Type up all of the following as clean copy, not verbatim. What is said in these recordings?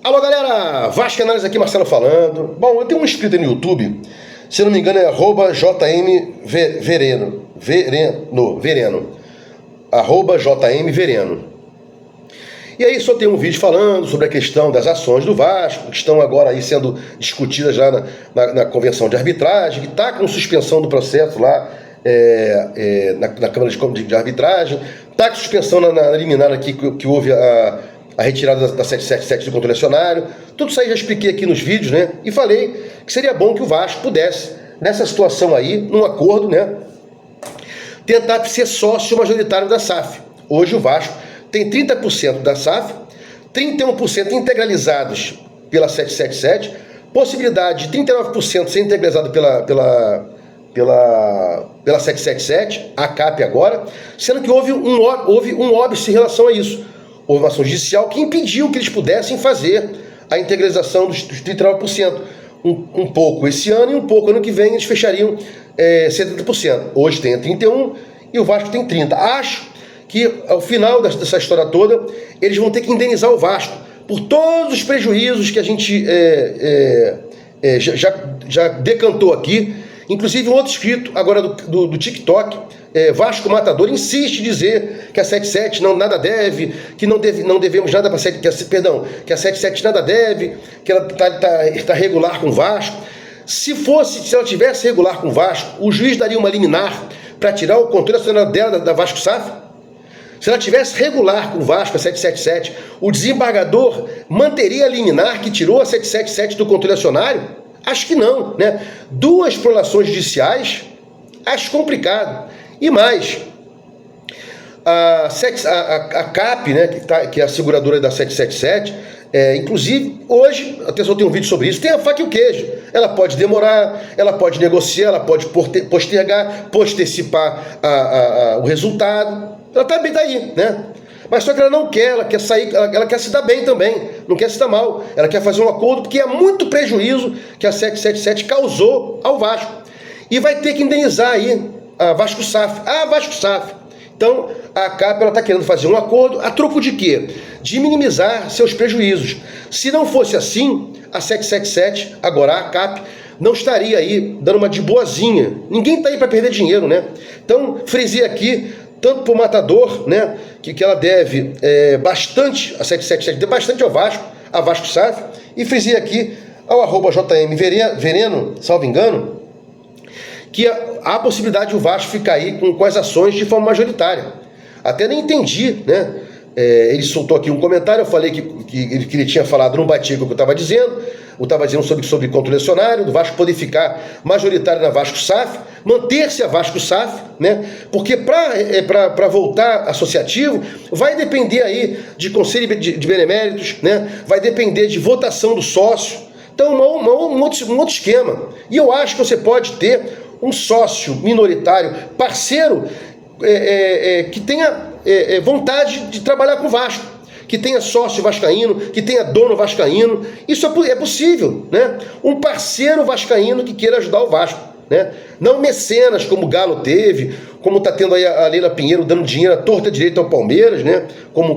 Alô galera, Vasco Análise aqui, Marcelo falando. Bom, eu tenho um inscrito aí no YouTube, se não me engano é @JMVereno, @JMVereno. E aí só tem um vídeo falando sobre a questão das ações do Vasco, que estão agora aí sendo discutidas já na convenção de arbitragem, que está com suspensão do processo lá na Câmara de Arbitragem, está com suspensão na liminar aqui que houve a retirada da 777 do controle acionário. Tudo isso aí já expliquei aqui nos vídeos, né? E falei que seria bom que o Vasco pudesse, nessa situação aí, num acordo, né, tentar ser sócio majoritário da SAF. Hoje o Vasco tem 30% da SAF, 31% integralizados pela 777, possibilidade de 39% ser integralizado pela 777, a CAP agora, sendo que houve um óbice em relação a isso. Houve uma ação judicial que impediu que eles pudessem fazer a integralização dos 39%. Um pouco esse ano e um pouco ano que vem eles fechariam 70%. Hoje tem 31% e o Vasco tem 30%. Acho que ao final dessa história toda, eles vão ter que indenizar o Vasco por todos os prejuízos que a gente já decantou aqui. Inclusive um outro inscrito agora do TikTok, Vasco Matador, insiste em dizer que a 77 nada deve, que não devemos nada para que a 77 nada deve, que ela está regular com o Vasco. Se ela tivesse regular com o Vasco, o juiz daria uma liminar para tirar o controle acionário dela da Vasco SAF? Se ela tivesse regular com o Vasco, a 777, o desembargador manteria a liminar que tirou a 777 do controle acionário? Acho que não, né? Duas prolações judiciais, acho complicado. E mais, a CAP, né, que é a seguradora da 777, inclusive, hoje, atenção, tem um vídeo sobre isso, tem a faca e o queijo. Ela pode demorar, ela pode negociar, ela pode postergar, postecipar o resultado. Ela também está aí, né? Mas só que ela não quer, ela quer sair, ela quer se dar bem também, não quer se dar mal. Ela quer fazer um acordo porque é muito prejuízo que a 777 causou ao Vasco. E vai ter que indenizar aí a Vasco SAF. Vasco SAF. Então, a CAP está querendo fazer um acordo a troco de quê? De minimizar seus prejuízos. Se não fosse assim, a 777, agora a CAP, não estaria aí dando uma de boazinha. Ninguém está aí para perder dinheiro, né? Então, frisei aqui, tanto para o Matador, né, que ela deve bastante, a 777 deve bastante ao Vasco, a Vasco SAF, e frisei aqui ao @JMVereno, salvo engano, que há a possibilidade do Vasco ficar aí com as ações de forma majoritária. Até nem entendi, né? Ele soltou aqui um comentário, eu falei que ele tinha falado, não batia com o que eu estava dizendo. Eu estava dizendo sobre controle acionário, do Vasco poder ficar majoritário na Vasco SAF, manter-se a Vasco SAF, né? Porque para voltar associativo, vai depender aí de conselho de beneméritos, né? Vai depender de votação do sócio. Então, um outro esquema. E eu acho que você pode ter um sócio minoritário, parceiro, que tenha vontade de trabalhar com o Vasco, que tenha sócio vascaíno, que tenha dono vascaíno. Isso é possível, né? Um parceiro vascaíno que queira ajudar o Vasco, né? Não mecenas como o Galo teve, como está tendo aí a Leila Pinheiro dando dinheiro à torta direita ao Palmeiras, né? Como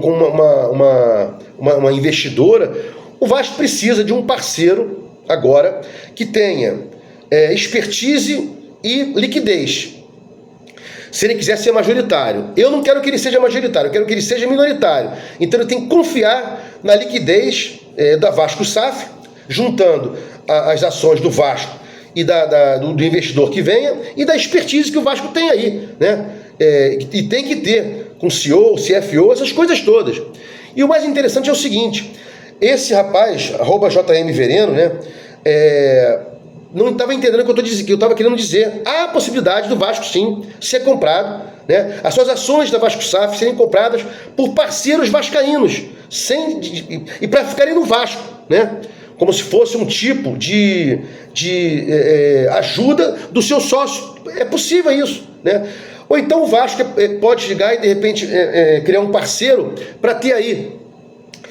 uma investidora. O Vasco precisa de um parceiro agora que tenha expertise e liquidez. Se ele quiser ser majoritário. Eu não quero que ele seja majoritário, eu quero que ele seja minoritário. Então ele tem que confiar na liquidez da Vasco SAF, juntando as ações do Vasco e do investidor que venha, e da expertise que o Vasco tem aí, né? E tem que ter com CEO, CFO, essas coisas todas. E o mais interessante é o seguinte, esse rapaz, @JMVereno, né, não estava entendendo o que eu estava querendo dizer. Há a possibilidade do Vasco, sim, ser comprado, né? As suas ações da Vasco SAF serem compradas por parceiros vascaínos, e para ficarem no Vasco, né? Como se fosse um tipo de ajuda do seu sócio. É possível isso, né? Ou então o Vasco pode chegar e, de repente, criar um parceiro para ter aí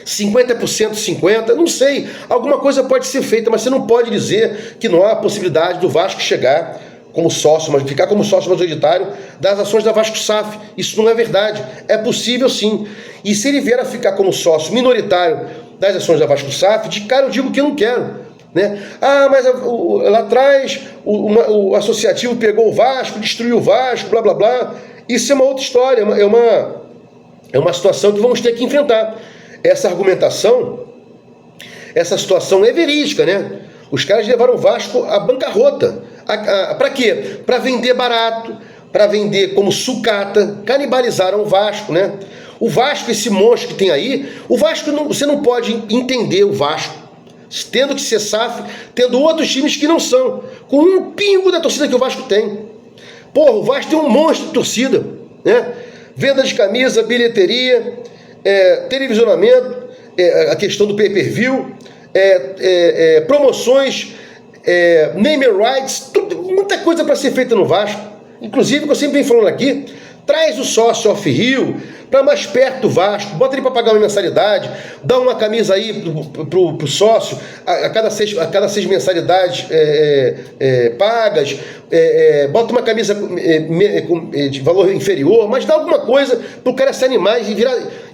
50%, 50%, não sei, alguma coisa pode ser feita, mas você não pode dizer que não há a possibilidade do Vasco chegar como sócio, mas ficar como sócio majoritário das ações da Vasco SAF. Isso não é verdade, é possível sim. E se ele vier a ficar como sócio minoritário das ações da Vasco SAF, de cara eu digo que eu não quero, né? Ah, mas lá atrás o associativo pegou o Vasco, destruiu o Vasco, blá blá blá. Isso é uma outra história, é uma situação que vamos ter que enfrentar. Essa argumentação, essa situação é verídica, né? Os caras levaram o Vasco à bancarrota. Para quê? Para vender barato, para vender como sucata, canibalizaram o Vasco, né? O Vasco, esse monstro que tem aí, o Vasco, você não pode entender o Vasco, tendo que ser SAF, tendo outros times que não são, com um pingo da torcida que o Vasco tem. Porra, o Vasco tem um monstro de torcida, né? Venda de camisa, bilheteria, televisionamento, a questão do pay-per-view, promoções, name rights, muita coisa para ser feita no Vasco. Inclusive, que eu sempre venho falando aqui, traz o sócio off-Rio para mais perto do Vasco, bota ele para pagar uma mensalidade, dá uma camisa aí pro sócio a cada seis mensalidades pagas, bota uma camisa de valor inferior, mas dá alguma coisa pro cara se animar e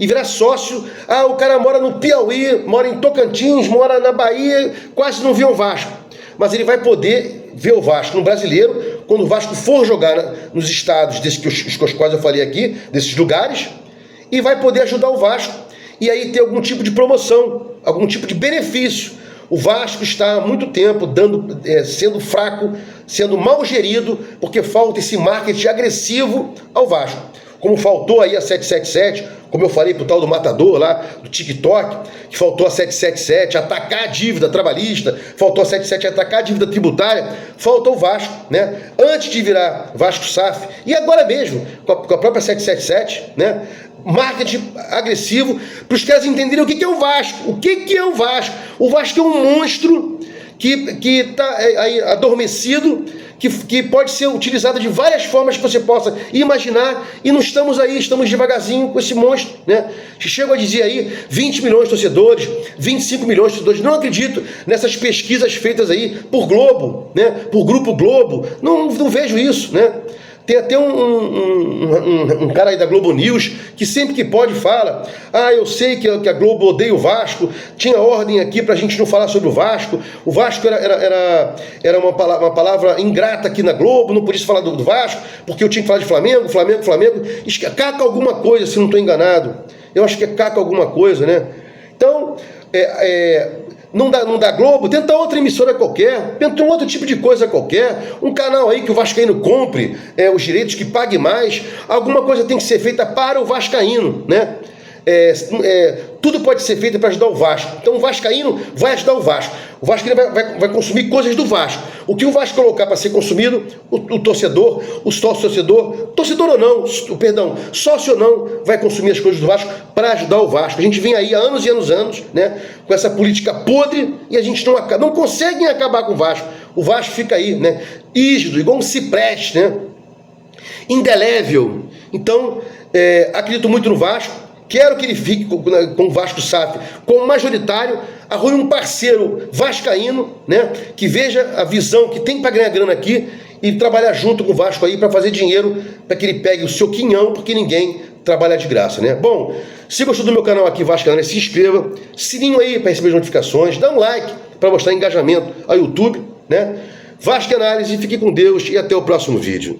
virar sócio. Ah, o cara mora no Piauí, mora em Tocantins, mora na Bahia, quase não vê o Vasco, mas ele vai poder ver o Vasco no Brasileiro quando o Vasco for jogar nos estados os quais eu falei aqui, desses lugares, e vai poder ajudar o Vasco e aí ter algum tipo de promoção, algum tipo de benefício. O Vasco está há muito tempo sendo fraco, sendo mal gerido, porque falta esse marketing agressivo ao Vasco. Como faltou aí a 777, como eu falei pro tal do Matador lá, do TikTok, que faltou a 777 atacar a dívida trabalhista, faltou a 777 atacar a dívida tributária, faltou o Vasco, né? Antes de virar Vasco SAF, e agora mesmo, com a própria 777, né? Marketing agressivo, para os caras entenderem o que é o Vasco. O que é o Vasco? O Vasco é um monstro que está aí adormecido, que pode ser utilizado de várias formas que você possa imaginar, e não estamos aí, estamos devagarzinho com esse monstro, né? Chego a dizer aí 20 milhões de torcedores, 25 milhões de torcedores. Não acredito nessas pesquisas feitas aí por Globo, né? Por Grupo Globo. Não vejo isso, né? Tem até um cara aí da Globo News que sempre que pode fala: ah, eu sei que a Globo odeia o Vasco, tinha ordem aqui pra gente não falar sobre o Vasco era uma palavra ingrata aqui na Globo, não podia falar do Vasco, porque eu tinha que falar de Flamengo, caca alguma coisa, se não estou enganado, eu acho que é caca alguma coisa, né? Então, não dá Globo, tenta outra emissora qualquer, tenta um outro tipo de coisa qualquer, um canal aí que o vascaíno compre os direitos, que pague mais, alguma coisa tem que ser feita para o vascaíno, né? Tudo pode ser feito para ajudar o Vasco. Então o vascaíno vai ajudar o Vasco. O vascaíno vai consumir coisas do Vasco. O que o Vasco colocar para ser consumido, o torcedor, o sócio-torcedor ou não, perdão, sócio ou não, vai consumir as coisas do Vasco para ajudar o Vasco. A gente vem aí há anos e anos, né, com essa política podre, e a gente não consegue acabar com o Vasco. O Vasco fica aí, né, rígido, igual um cipreste, né, indelével. Então, acredito muito no Vasco. Quero que ele fique com o Vasco SAF como majoritário, arrume um parceiro vascaíno, né, que veja a visão que tem para ganhar grana aqui e trabalhar junto com o Vasco aí para fazer dinheiro, para que ele pegue o seu quinhão, porque ninguém trabalha de graça, né? Bom, se gostou do meu canal aqui, Vascaíno, se inscreva, sininho aí para receber as notificações, dá um like para mostrar engajamento ao YouTube, né? Vasco Análise, fique com Deus e até o próximo vídeo.